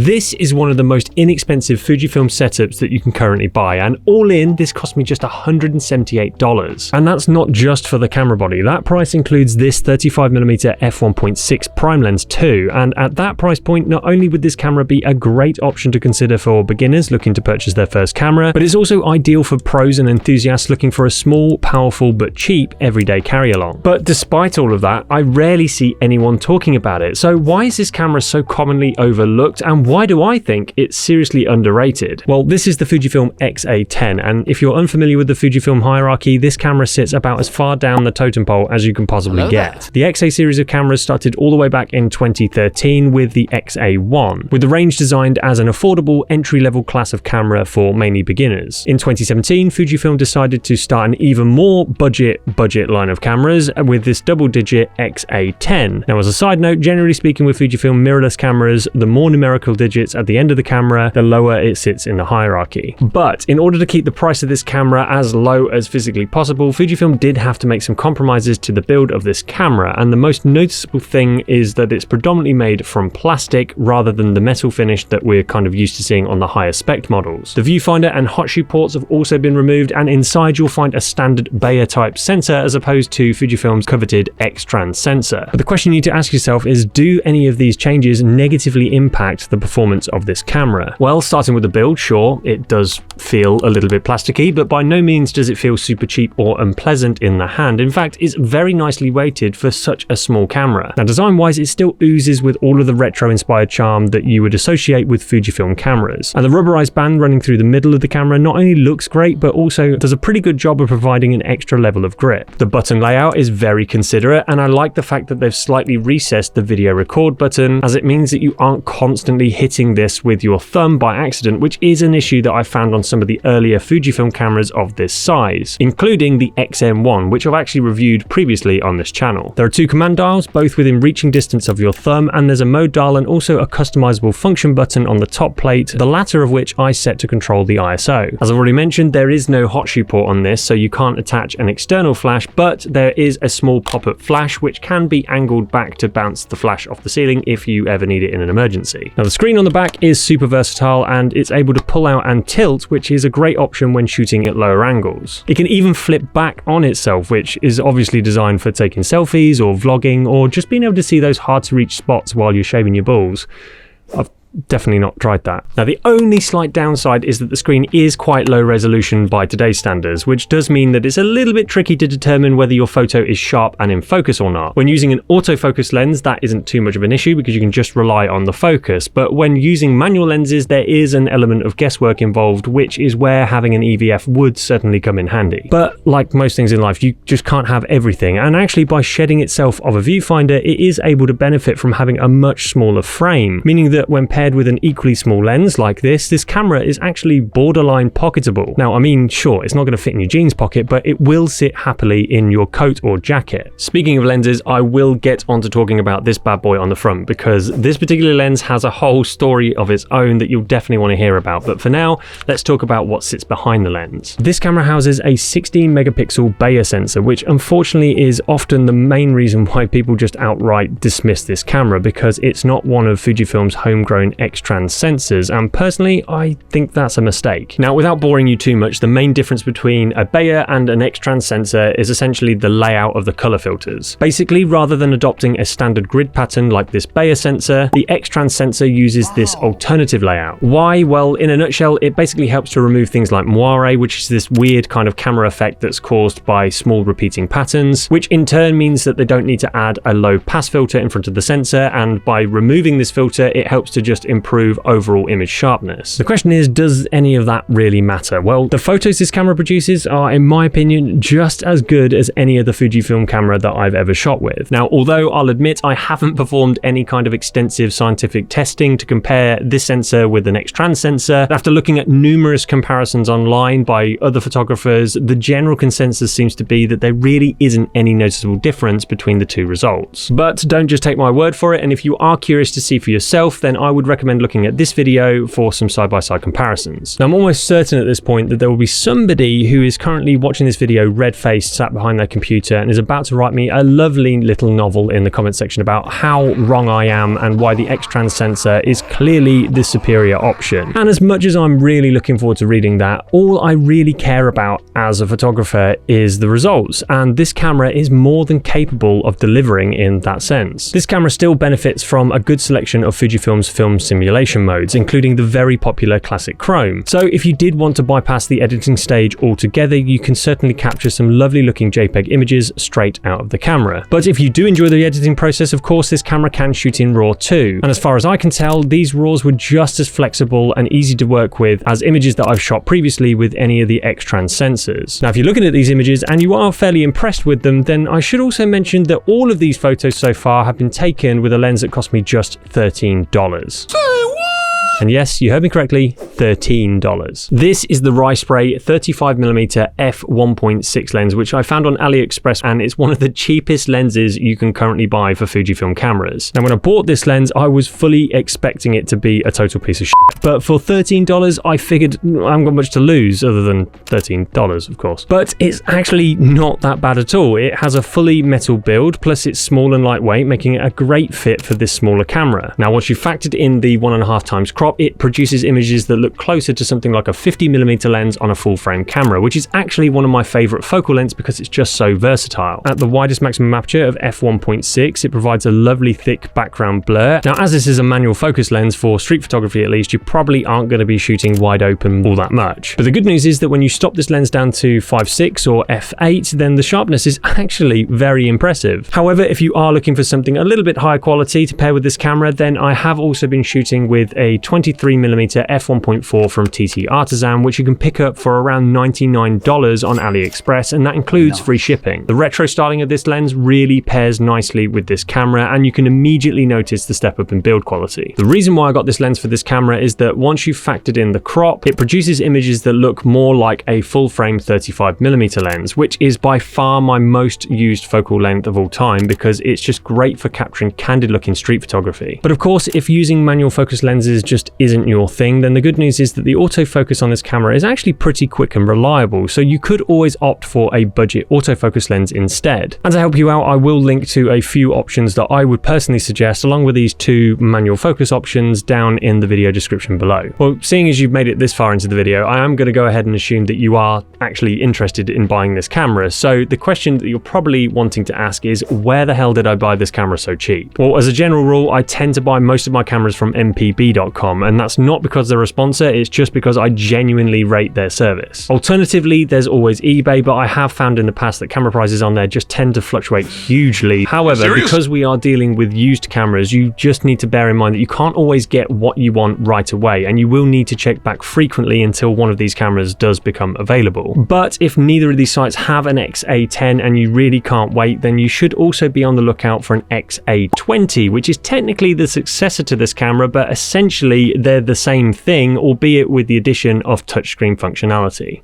This is one of the most inexpensive Fujifilm setups that you can currently buy, and all in, this cost me just $178. And that's not just for the camera body. That price includes this 35mm f1.6 prime lens too, and at that price point, not only would this camera be a great option to consider for beginners looking to purchase their first camera, but it's also ideal for pros and enthusiasts looking for a small, powerful, but cheap everyday carry-along. But despite all of that, I rarely see anyone talking about it. So why is this camera so commonly overlooked, and why do I think it's seriously underrated? Well, this is the Fujifilm X-A10, and if you're unfamiliar with the Fujifilm hierarchy, this camera sits about as far down the totem pole as you can possibly get. The X-A series of cameras started all the way back in 2013 with the X-A1, with the range designed as an affordable entry-level class of camera for mainly beginners. In 2017, Fujifilm decided to start an even more budget line of cameras with this double-digit X-A10. Now, as a side note, generally speaking with Fujifilm mirrorless cameras, the more numerical digits at the end of the camera, the lower it sits in the hierarchy. But in order to keep the price of this camera as low as physically possible, Fujifilm did have to make some compromises to the build of this camera, and the most noticeable thing is that it's predominantly made from plastic rather than the metal finish that we're kind of used to seeing on the higher spec models. The viewfinder and hot shoe ports have also been removed, and inside you'll find a standard Bayer type sensor as opposed to Fujifilm's coveted X-Trans sensor. But the question you need to ask yourself is, do any of these changes negatively impact the performance of this camera? Well, starting with the build, sure, it does feel a little bit plasticky, but by no means does it feel super cheap or unpleasant in the hand. In fact, it's very nicely weighted for such a small camera. Now, design-wise, it still oozes with all of the retro-inspired charm that you would associate with Fujifilm cameras. And the rubberized band running through the middle of the camera not only looks great, but also does a pretty good job of providing an extra level of grip. The button layout is very considerate, and I like the fact that they've slightly recessed the video record button, as it means that you aren't constantly hitting this with your thumb by accident, which is an issue that I found on some of the earlier Fujifilm cameras of this size, including the XM1, which I've actually reviewed previously on this channel. There are two command dials, both within reaching distance of your thumb, and there's a mode dial and also a customizable function button on the top plate, the latter of which I set to control the ISO. As I've already mentioned, there is no hot shoe port on this, so you can't attach an external flash, but there is a small pop-up flash which can be angled back to bounce the flash off the ceiling if you ever need it in an emergency. Now, the screen on the back is super versatile, and it's able to pull out and tilt, which is a great option when shooting at lower angles. It can even flip back on itself, which is obviously designed for taking selfies or vlogging or just being able to see those hard to reach spots while you're shaving your balls. I've definitely not tried that. Now, the only slight downside is that the screen is quite low resolution by today's standards, which does mean that it's a little bit tricky to determine whether your photo is sharp and in focus or not. When using an autofocus lens, that isn't too much of an issue because you can just rely on the focus, but when using manual lenses, there is an element of guesswork involved, which is where having an EVF would certainly come in handy. But like most things in life, you just can't have everything, and actually by shedding itself of a viewfinder, it is able to benefit from having a much smaller frame, meaning that when paired with an equally small lens like this camera is actually borderline pocketable. Now, I mean, sure, it's not going to fit in your jeans pocket, but it will sit happily in your coat or jacket. Speaking of lenses, I will get onto talking about this bad boy on the front, because this particular lens has a whole story of its own that you'll definitely want to hear about. But for now, let's talk about what sits behind the lens. This camera houses a 16 megapixel Bayer sensor, which unfortunately is often the main reason why people just outright dismiss this camera, because it's not one of Fujifilm's homegrown X-Trans sensors, and personally I think that's a mistake. Now, without boring you too much, the main difference between a Bayer and an X-Trans sensor is essentially the layout of the color filters. Basically, rather than adopting a standard grid pattern like this Bayer sensor, the X-Trans sensor uses this alternative layout. Why? Well, in a nutshell, it basically helps to remove things like moire, which is this weird kind of camera effect that's caused by small repeating patterns, which in turn means that they don't need to add a low pass filter in front of the sensor, and by removing this filter, it helps to just improve overall image sharpness. The question is, does any of that really matter? Well, the photos this camera produces are, in my opinion, just as good as any other Fujifilm camera that I've ever shot with. Now, although I'll admit I haven't performed any kind of extensive scientific testing to compare this sensor with the X-Trans sensor, after looking at numerous comparisons online by other photographers, the general consensus seems to be that there really isn't any noticeable difference between the two results. But don't just take my word for it, and if you are curious to see for yourself, then I would recommend looking at this video for some side-by-side comparisons. Now, I'm almost certain at this point that there will be somebody who is currently watching this video red-faced, sat behind their computer, and is about to write me a lovely little novel in the comment section about how wrong I am and why the X-Trans sensor is clearly the superior option. And as much as I'm really looking forward to reading that, all I really care about as a photographer is the results, and this camera is more than capable of delivering in that sense. This camera still benefits from a good selection of Fujifilm's film simulation modes, including the very popular classic chrome. So if you did want to bypass the editing stage altogether, you can certainly capture some lovely looking JPEG images straight out of the camera. But if you do enjoy the editing process, of course, this camera can shoot in RAW too. And as far as I can tell, these RAWs were just as flexible and easy to work with as images that I've shot previously with any of the X-Trans sensors. Now, if you're looking at these images and you are fairly impressed with them, then I should also mention that all of these photos so far have been taken with a lens that cost me just $13. And yes, you heard me correctly, $13. This is the Risespray 35mm f1.6 lens, which I found on AliExpress, and it's one of the cheapest lenses you can currently buy for Fujifilm cameras. Now, when I bought this lens, I was fully expecting it to be a total piece of shit, but for $13, I figured I haven't got much to lose other than $13, of course. But it's actually not that bad at all. It has a fully metal build, plus it's small and lightweight, making it a great fit for this smaller camera. Now, once you've factored in the 1.5 times crop, it produces images that look closer to something like a 50mm lens on a full frame camera, which is actually one of my favorite focal lengths because it's just so versatile. At the widest maximum aperture of f1.6, it provides a lovely thick background blur. Now, as this is a manual focus lens for street photography at least, you probably aren't going to be shooting wide open all that much. But the good news is that when you stop this lens down to 5.6 or f8, then the sharpness is actually very impressive. However, if you are looking for something a little bit higher quality to pair with this camera, then I have also been shooting with a 23mm f1.4 from TTArtisan, which you can pick up for around $99 on AliExpress, and that includes free shipping. The retro styling of this lens really pairs nicely with this camera, and you can immediately notice the step up in build quality. The reason why I got this lens for this camera is that once you've factored in the crop, it produces images that look more like a full frame 35mm lens, which is by far my most used focal length of all time because it's just great for capturing candid looking street photography. But of course, if using manual focus lenses just isn't your thing, then the good news is that the autofocus on this camera is actually pretty quick and reliable, so you could always opt for a budget autofocus lens instead. And to help you out, I will link to a few options that I would personally suggest along with these two manual focus options down in the video description below. Well, seeing as you've made it this far into the video, I am going to go ahead and assume that you are actually interested in buying this camera. So the question that you're probably wanting to ask is, where the hell did I buy this camera so cheap? Well, as a general rule, I tend to buy most of my cameras from mpb.com, and that's not because they're a sponsor, it's just because I genuinely rate their service. Alternatively, there's always eBay, but I have found in the past that camera prices on there just tend to fluctuate hugely. However, because we are dealing with used cameras, you just need to bear in mind that you can't always get what you want right away, and you will need to check back frequently until one of these cameras does become available. But if neither of these sites have an X-A10 and you really can't wait, then you should also be on the lookout for an X-A20, which is technically the successor to this camera, but essentially they're the same thing, albeit with the addition of touchscreen functionality.